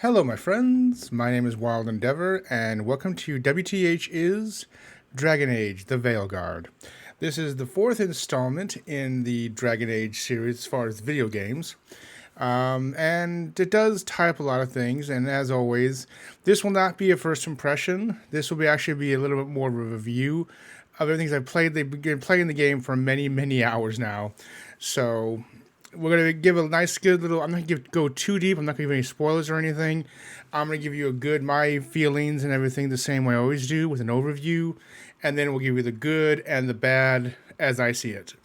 Hello, my friends. My name is Wild Endeavor, and welcome to WTH is Dragon Age: The Veilguard. This is the fourth installment in the Dragon Age series as far as video games. And it does tie up a lot of things, and as always, this will not be a first impression. This will actually be a little bit more of a review of everything I've played. They've been playing the game for many, many hours now. So we're going to give a nice, good little... I'm not going to go too deep. I'm not going to give any spoilers or anything. I'm going to give you my feelings and everything the same way I always do with an overview. And then we'll give you the good and the bad as I see it.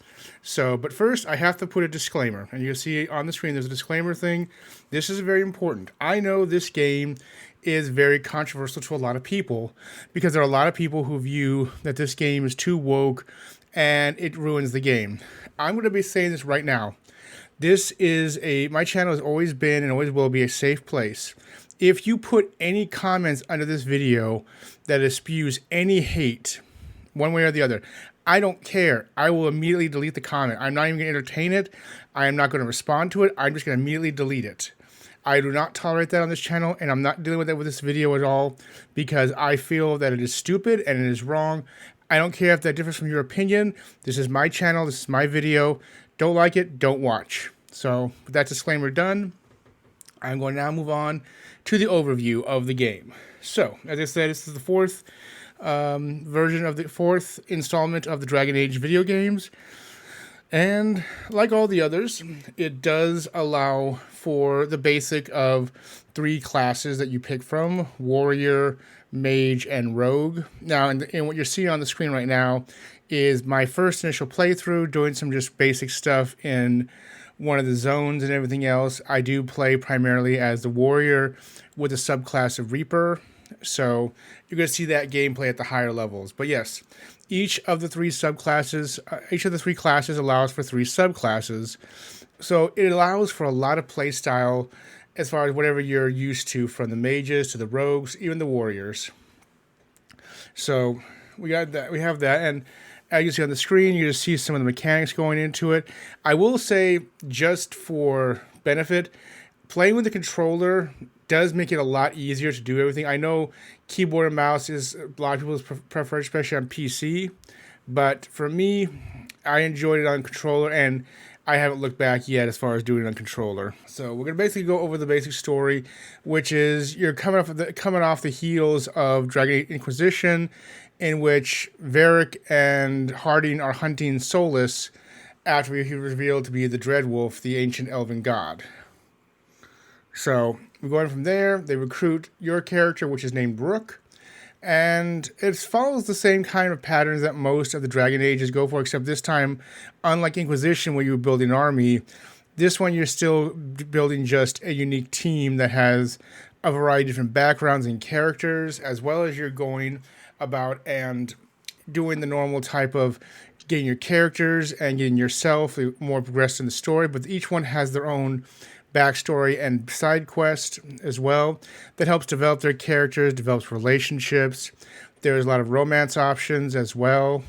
So, but first, I have to put a disclaimer. And you'll see on the screen, there's a disclaimer thing. This is very important. I know this game is very controversial to a lot of people because there are a lot of people who view that this game is too woke and it ruins the game. I'm going to be saying this right now. My channel has always been and always will be a safe place. If you put any comments under this video that spews any hate, one way or the other, I don't care. I will immediately delete the comment. I'm not even going to entertain it. I am not going to respond to it. I'm just going to immediately delete it. I do not tolerate that on this channel, and I'm not dealing with that with this video at all because I feel that it is stupid and it is wrong. I don't care if that differs from your opinion. This is my channel. This is my video. Don't like it, don't watch. So, with that disclaimer done, I'm going to now move on to the overview of the game. So, as I said, this is the fourth fourth installment of the Dragon Age video games. And like all the others, it does allow for the basic of 3 classes that you pick from: Warrior, Mage, and Rogue. Now, and what you're seeing on the screen right now is my first initial playthrough, doing some just basic stuff in one of the zones and everything else. I do play primarily as the Warrior with a subclass of Reaper. So you're going to see that gameplay at the higher levels. But yes, each of the 3 classes allows for 3 subclasses. So it allows for a lot of playstyle as far as whatever you're used to, from the mages to the rogues, even the warriors. So we have that, and as you see on the screen, you just see some of the mechanics going into it. I will say, just for benefit, playing with the controller does make it a lot easier to do everything. I know keyboard and mouse is a lot of people's preferred, especially on PC. But for me, I enjoyed it on controller, and I haven't looked back yet as far as doing it on controller. So we're going to basically go over the basic story, which is you're coming off the heels of Dragon Age Inquisition, in which Varric and Harding are hunting Solus after he was revealed to be the Dreadwolf, the ancient elven god. So we're going from there. They recruit your character, which is named Brooke, and it follows the same kind of patterns that most of the Dragon Ages go for, except this time, unlike Inquisition where you were building an army, this one you're still building just a unique team that has a variety of different backgrounds and characters, as well as you're going about and doing the normal type of getting your characters and getting yourself more progressed in the story, but each one has their own backstory and side quest as well that helps develop their characters, develops relationships. There's a lot of romance options as well.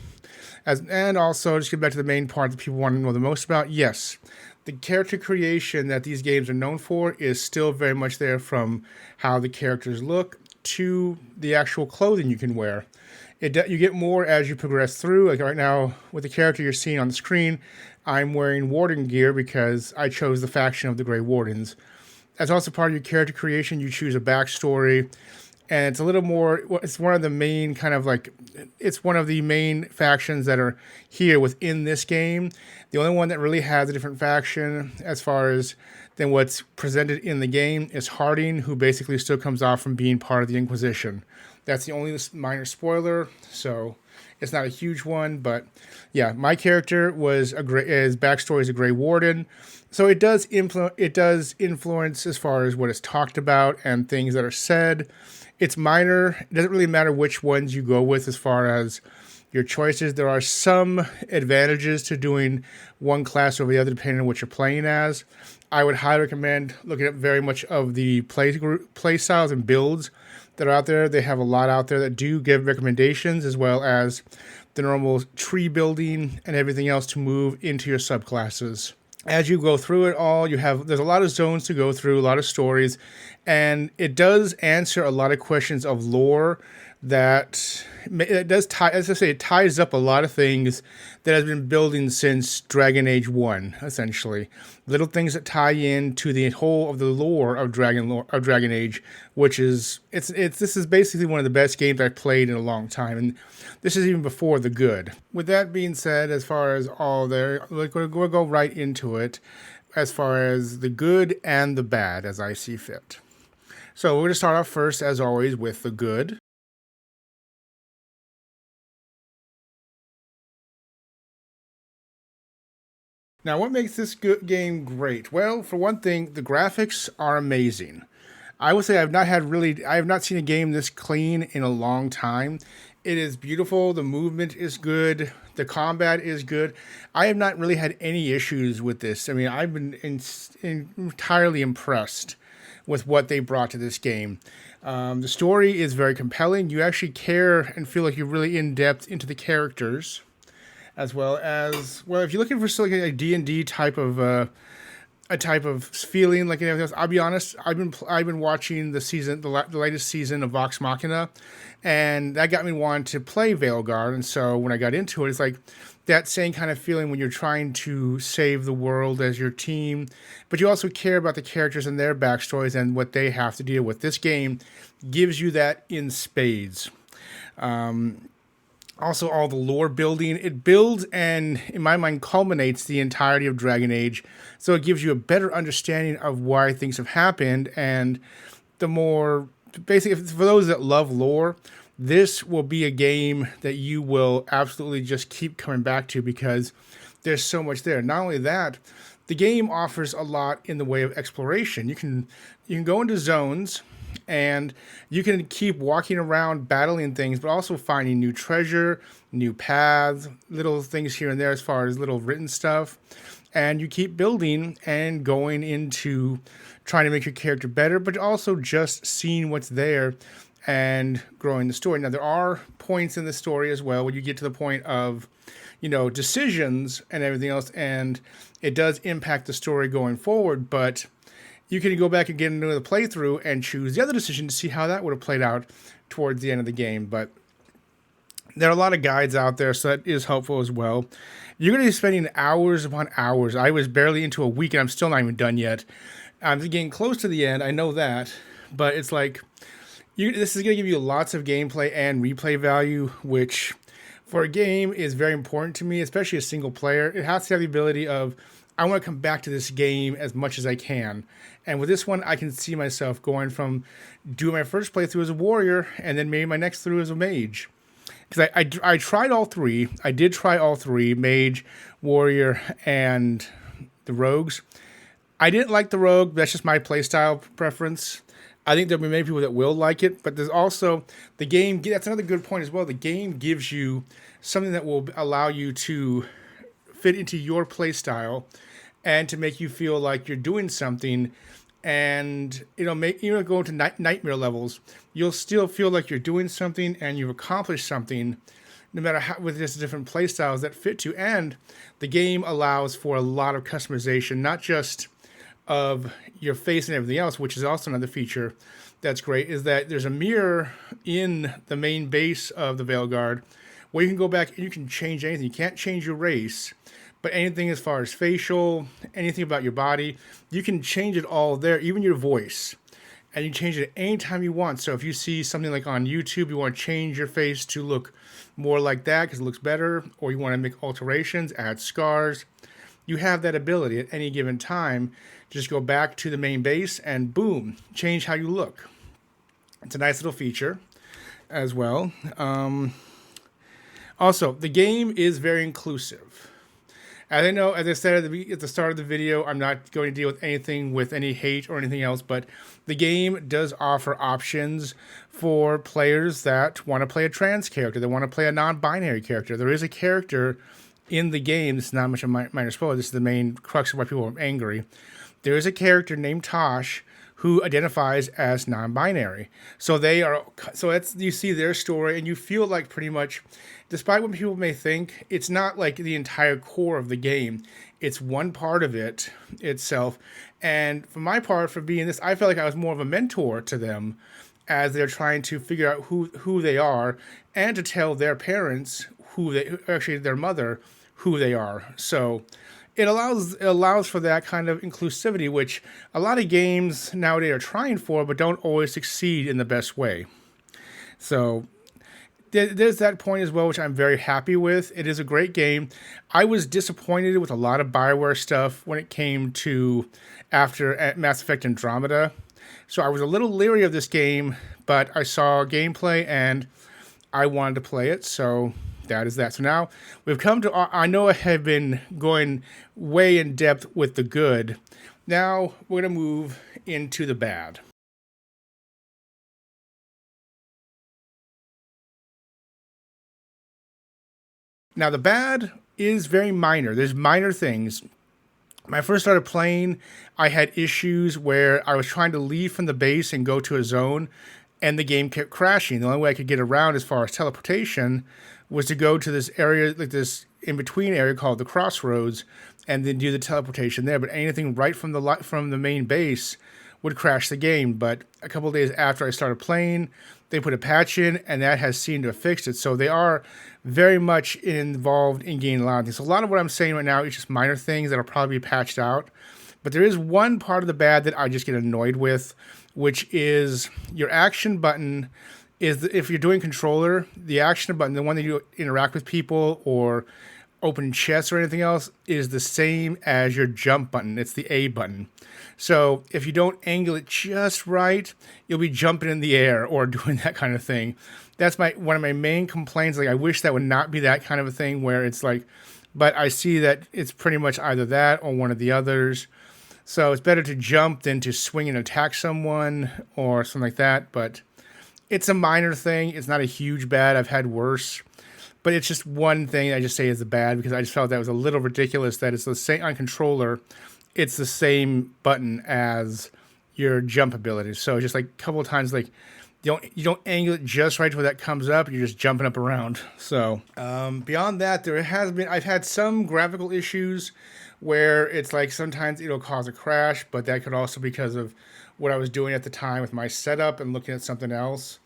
And also, just get back to the main part that people want to know the most about. Yes, the character creation that these games are known for is still very much there, from how the characters look to the actual clothing you can wear. You get more as you progress through. Like right now, with the character you're seeing on the screen, I'm wearing Warden gear because I chose the faction of the Grey Wardens. As also part of your character creation, you choose a backstory, and it's a little more, it's one of the main it's one of the main factions that are here within this game. The only one that really has a different faction as far as than what's presented in the game is Harding, who basically still comes off from being part of the Inquisition. That's the only minor spoiler, so it's not a huge one, but yeah, my character his backstory is a Grey Warden, so it does influence as far as what is talked about and things that are said. It's minor. It doesn't really matter which ones you go with as far as your choices. There are some advantages to doing one class over the other depending on what you're playing as. I would highly recommend looking at very much of the play styles and builds that are out there. They have a lot out there that do give recommendations, as well as the normal tree building and everything else to move into your subclasses. as you go through it all, there's a lot of zones to go through, a lot of stories, and it does answer a lot of questions of lore that it does tie. As I say, it ties up a lot of things that has been building since Dragon Age 1, essentially. Little things that tie in to the whole of the lore of Dragon Age, which is this is basically one of the best games I've played in a long time, and this is even before the good. With that being said, as far as all there, we'll go right into it, as far as the good and the bad as I see fit. So we're going to start off first, as always, with the good. Now, what makes this game great? Well, for one thing, the graphics are amazing. I would say I have not seen a game this clean in a long time. It is beautiful. The movement is good. The combat is good. I have not really had any issues with this. I mean, I've been entirely impressed with what they brought to this game. The story is very compelling. You actually care and feel like you're really in depth into the characters, as well as, well, if you're looking for like a D&D type of a type of feeling like anything else. I'll be honest, I've been watching the latest season of Vox Machina, and that got me wanting to play Veilguard. And so when I got into it, it's like that same kind of feeling when you're trying to save the world as your team, but you also care about the characters and their backstories and what they have to deal with. This game gives you that in spades. Also, all the lore building, it builds and, in my mind, culminates the entirety of Dragon Age. So it gives you a better understanding of why things have happened. And the more, basically, for those that love lore, this will be a game that you will absolutely just keep coming back to because there's so much there. Not only that, the game offers a lot in the way of exploration. You can go into zones, and you can keep walking around battling things, but also finding new treasure, new paths, little things here and there as far as little written stuff. And you keep building and going into trying to make your character better, but also just seeing what's there and growing the story. Now, there are points in the story as well when you get to the point of, decisions and everything else, and it does impact the story going forward, but you can go back and get into the playthrough and choose the other decision to see how that would have played out towards the end of the game. But there are a lot of guides out there, so that is helpful as well. You're going to be spending hours upon hours. I was barely into a week, and I'm still not even done yet. I'm getting close to the end, I know that. But it's like, this is going to give you lots of gameplay and replay value, which for a game is very important to me, especially a single player. It has to have the ability of, I want to come back to this game as much as I can. And with this one, I can see myself going from doing my first playthrough as a warrior and then maybe my next through as a mage. Because I tried all three. I did try all three, mage, warrior, and the rogues. I didn't like the rogue. That's just my playstyle preference. I think there'll be many people that will like it, but there's also the game. That's another good point as well. The game gives you something that will allow you to fit into your playstyle and to make you feel like you're doing something, and make go into nightmare levels. You'll still feel like you're doing something and you've accomplished something, no matter how, with just different playstyles that fit you. And the game allows for a lot of customization, not just of your face and everything else, which is also another feature that's great. Is that there's a mirror in the main base of the Veilguard where you can go back and you can change anything. You can't change your race, but anything as far as facial, anything about your body, you can change it all there, even your voice. And you can change it anytime you want. So if you see something like on YouTube, you want to change your face to look more like that because it looks better, or you want to make alterations, add scars, you have that ability at any given time. Just go back to the main base and boom, change how you look. It's a nice little feature as well. Also, the game is very inclusive. As I know, as I said at the start of the video, I'm not going to deal with anything with any hate or anything else, but the game does offer options for players that want to play a trans character, that want to play a non-binary character. There is a character in the game, this is not much of a minor spoiler, this is the main crux of why people are angry. There is a character named Tosh who identifies as non-binary. So you see their story, and you feel like pretty much, despite what people may think, it's not like the entire core of the game. It's one part of it itself. And for my part, for being this, I felt like I was more of a mentor to them as they're trying to figure out who they are and to tell their parents actually their mother, who they are. So it allows for that kind of inclusivity, which a lot of games nowadays are trying for, but don't always succeed in the best way. So there's that point as well, which I'm very happy with. It is a great game. I was disappointed with a lot of Bioware stuff when it came to after Mass Effect Andromeda. So I was a little leery of this game, but I saw gameplay and I wanted to play it. So that is that. So now we've come to, I know I have been going way in depth with the good. Now we're going to move into the bad. Now, the bad is very minor. There's minor things. When I first started playing, I had issues where I was trying to leave from the base and go to a zone, and the game kept crashing. The only way I could get around as far as teleportation was to go to this area, like this in-between area called the Crossroads, and then do the teleportation there. But anything right from the main base would crash the game. But a couple of days after I started playing, they put a patch in, and that has seemed to have fixed it. So they are very much involved in gaining a lot of things. So a lot of what I'm saying right now is just minor things that will probably be patched out. But there is one part of the bad that I just get annoyed with, which is your action button is, if you're doing controller, the action button, the one that you interact with people or open chests or anything else, is the same as your jump button. It's the A button. So if you don't angle it just right, you'll be jumping in the air or doing that kind of thing. That's one of my main complaints. Like, I wish that would not be that kind of a thing where it's like, but I see that it's pretty much either that or one of the others. So it's better to jump than to swing and attack someone or something like that. But it's a minor thing. It's not a huge bad. I've had worse. But it's just one thing I just say is a bad, because I just felt that was a little ridiculous that it's the same on controller. It's the same button as your jump ability. So just like a couple of times, like you don't angle it just right where that comes up. You're just jumping up around. So beyond that, I've had some graphical issues where it's like sometimes it'll cause a crash, but that could also be because of what I was doing at the time with my setup and looking at something else.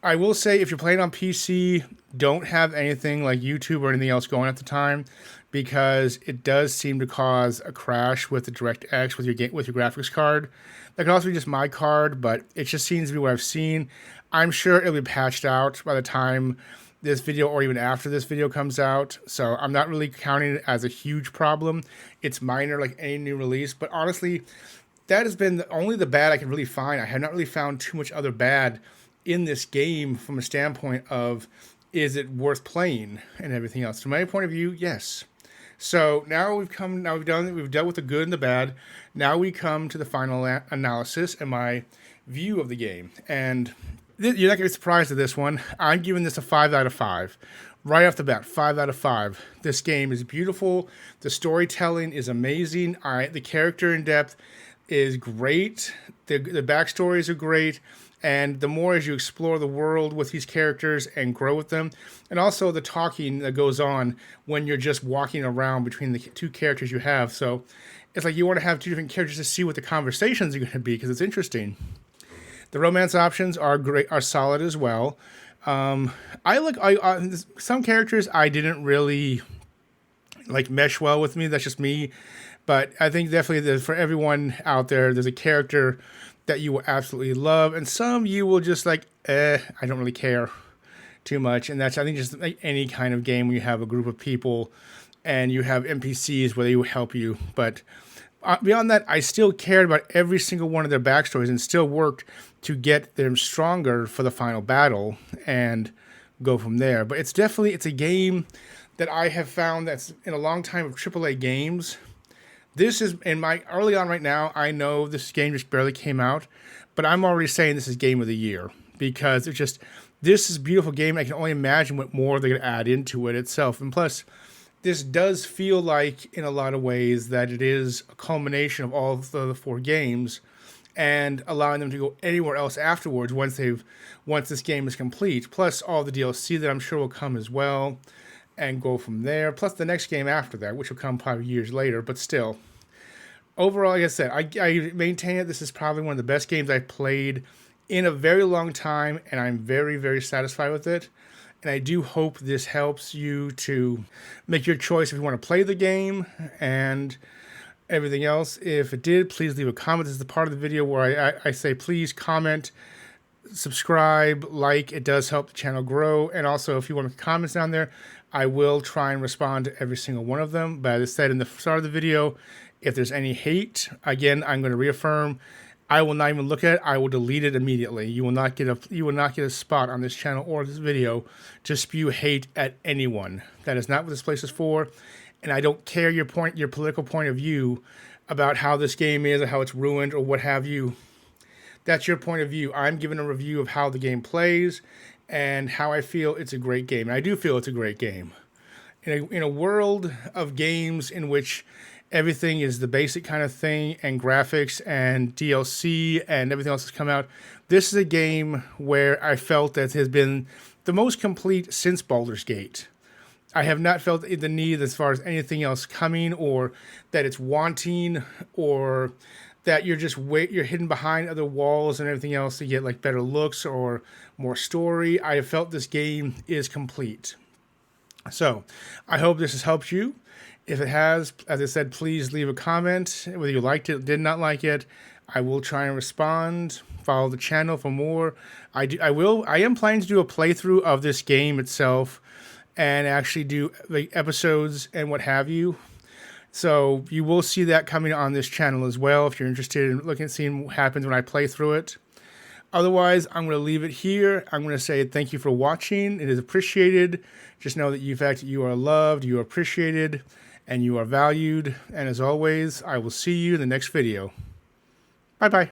I will say, if you're playing on PC, don't have anything like YouTube or anything else going at the time, because it does seem to cause a crash with the DirectX with your graphics card. That could also be just my card, but it just seems to be what I've seen. I'm sure it'll be patched out by the time this video or even after this video comes out, so I'm not really counting it as a huge problem. It's minor like any new release, but honestly, that has been only the bad I can really find. I have not really found too much other bad in this game from a standpoint of, is it worth playing and everything else. From my point of view, yes. So now we've dealt with the good and the bad. Now we come to the final analysis and my view of the game. And you're not going to be surprised at this one. I'm giving this a 5 out of 5. Right off the bat, 5 out of 5. This game is beautiful. The storytelling is amazing. The character in depth is great. The backstories are great. And the more as you explore the world with these characters and grow with them, and also the talking that goes on when you're just walking around between the two characters you have. So it's like you want to have two different characters to see what the conversations are going to be, because it's interesting. The romance options are great, are solid as well. Some characters I didn't really like mesh well with me. That's just me. But I think definitely for everyone out there, there's a character that you will absolutely love, and some you will just like, I don't really care too much. And that's, I think, just like any kind of game when you have a group of people and you have NPCs where they will help you. But beyond that, I still cared about every single one of their backstories and still worked to get them stronger for the final battle and go from there. But it's a game that I have found that's in a long time of AAA games. This is in my early on right now. I know this game just barely came out, but I'm already saying this is game of the year, because this is a beautiful game. I can only imagine what more they're going to add into it itself. And plus, this does feel like, in a lot of ways, that it is a culmination of all of the 4 games and allowing them to go anywhere else afterwards once this game is complete. Plus all the DLC that I'm sure will come as well. and go from there. Plus the next game after that, which will come probably years later, but still. Overall, like I said, I maintain it. This is probably one of the best games I've played in a very long time, and I'm very, very satisfied with it. And I do hope this helps you to make your choice if you want to play the game and everything else. If it did, please leave a comment. This is the part of the video where I say please comment, subscribe, like. It does help the channel grow. And also, if you want to comments down there, I will try and respond to every single one of them. But as I said in the start of the video, if there's any hate, again, I'm going to reaffirm, I will not even look at it. I will delete it immediately. You will not get a spot on this channel or this video to spew hate at anyone. That is not what this place is for. And I don't care your political point of view about how this game is or how it's ruined or what have you. That's your point of view. I'm giving a review of how the game plays and how I feel it's a great game. And I do feel it's a great game. In a world of games in which everything is the basic kind of thing and graphics and DLC and everything else has come out, this is a game where I felt that it has been the most complete since Baldur's Gate. I have not felt the need as far as anything else coming, or that it's wanting, or that you're hidden behind other walls and everything else to get like better looks or more story. I have felt this game is complete. So I hope this has helped you. If it has, as I said, please leave a comment whether you liked it, did not like it. I will try and respond. Follow the channel for more. I am planning to do a playthrough of this game itself and actually do like episodes and what have you. So you will see that coming on this channel as well if you're interested in looking at seeing what happens when I play through it. Otherwise, I'm going to leave it here. I'm going to say thank you for watching. It is appreciated. Just know that you are loved, you are appreciated, and you are valued. And as always, I will see you in the next video. Bye-bye.